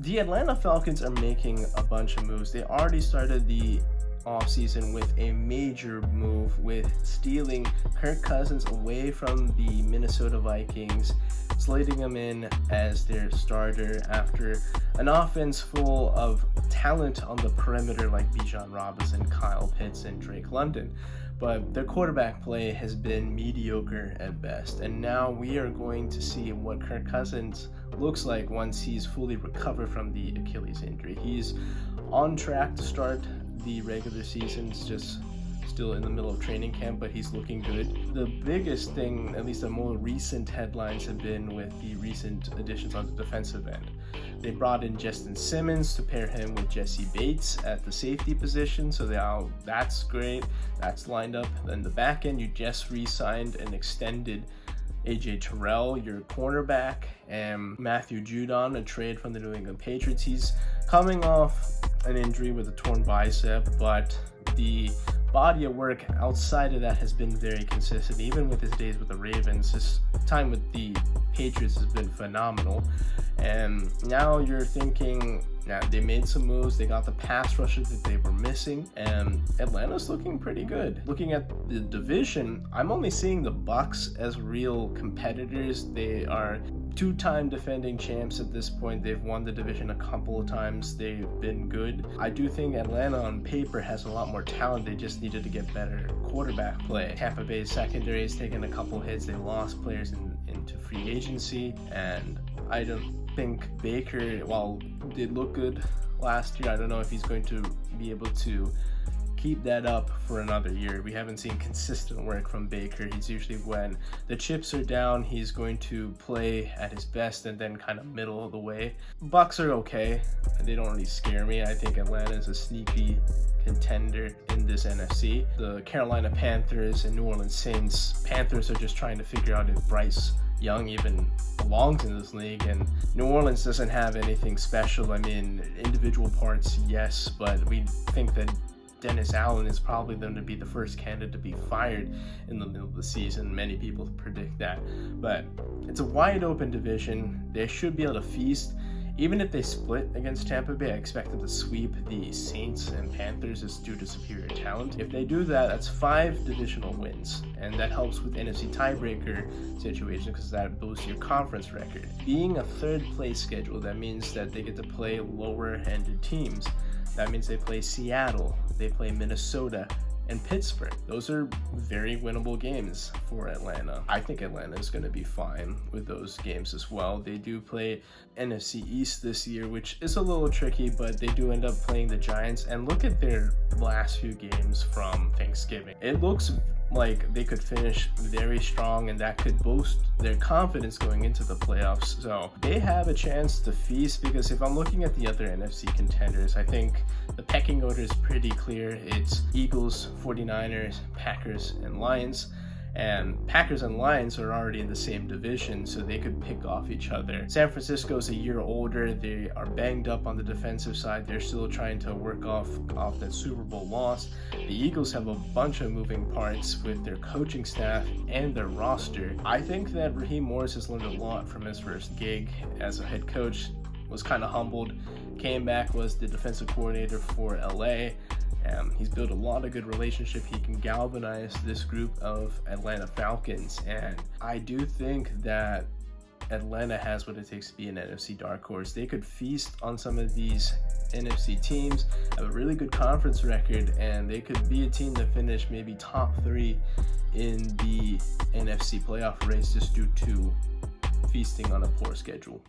The Atlanta Falcons are making a bunch of moves. They already started the offseason with a major move with stealing Kirk Cousins away from the Minnesota Vikings, slating him in as their starter after an offense full of talent on the perimeter like Bijan Robinson, Kyle Pitts, and Drake London. But their quarterback play has been mediocre at best, and now we are going to see what Kirk Cousins looks like once he's fully recovered from the Achilles injury. He's on track to start the regular season. It's just still in the middle of training camp, but he's looking good. The biggest thing, at least the more recent headlines, have been with the recent additions on the defensive end. They brought in Justin Simmons to pair him with Jesse Bates at the safety position, so that's great. That's lined up. Then the back end, you just re-signed and extended AJ Terrell, your cornerback, and Matthew Judon, a trade from the New England Patriots. He's coming off an injury with a torn bicep, but the body of work outside of that has been very consistent. Even with his days with the Ravens, his time with the Patriots has been phenomenal. And now you're thinking, now they made some moves, they got the pass rusher that they were missing, and Atlanta's looking pretty good. Looking at the division, I'm only seeing the Bucs as real competitors. They are two-time defending champs at this point. They've won the division a couple of times. They've been good. I do think Atlanta on paper has a lot more talent. They just needed to get better quarterback play. Tampa Bay's secondary has taken a couple hits. They lost players into free agency, and I don't think Baker, while did look good last year, I don't know if he's going to be able to keep that up for another year. We haven't seen consistent work from Baker. He's usually, when the chips are down, he's going to play at his best and then kind of middle of the way. Bucks are okay. They don't really scare me. I think Atlanta is a sneaky contender in this NFC. The Carolina Panthers and New Orleans Saints. Panthers are just trying to figure out if Bryce Young even belongs in this league, and New Orleans doesn't have anything special. I mean, individual parts, yes, but we think that Dennis Allen is probably going to be the first candidate to be fired in the middle of the season. Many people predict that, but it's a wide open division. They should be able to feast. Even if they split against Tampa Bay, I expect them to sweep the Saints and Panthers as due to superior talent. If they do that, that's 5 divisional wins, and that helps with NFC tiebreaker situation because that boosts your conference record. Being a third place schedule, that means that they get to play lower-ended teams. That means they play Seattle, they play Minnesota, and Pittsburgh. Those are very winnable games for Atlanta. I think Atlanta is going to be fine with those games as well. They do play NFC East this year, which is a little tricky, but they do end up playing the Giants. And look at their last few games from Thanksgiving. It looks like they could finish very strong, and that could boost their confidence going into the playoffs. So they have a chance to feast, because if I'm looking at the other NFC contenders, I think the pecking order is pretty clear. It's Eagles, 49ers, Packers, and Lions. And Packers and Lions are already in the same division, so they could pick off each other. San Francisco's a year older. They are banged up on the defensive side. They're still trying to work off that Super Bowl loss. The Eagles have a bunch of moving parts with their coaching staff and their roster. I think that Raheem Morris has learned a lot from his first gig as a head coach. Was kind of humbled, came back, was the defensive coordinator for LA. He's built a lot of good relationship. He can galvanize this group of Atlanta Falcons, and I do think that Atlanta has what it takes to be an NFC dark horse. They could feast on some of these NFC teams, have a really good conference record, and they could be a team that finish maybe top 3 in the NFC playoff race just due to feasting on a poor schedule.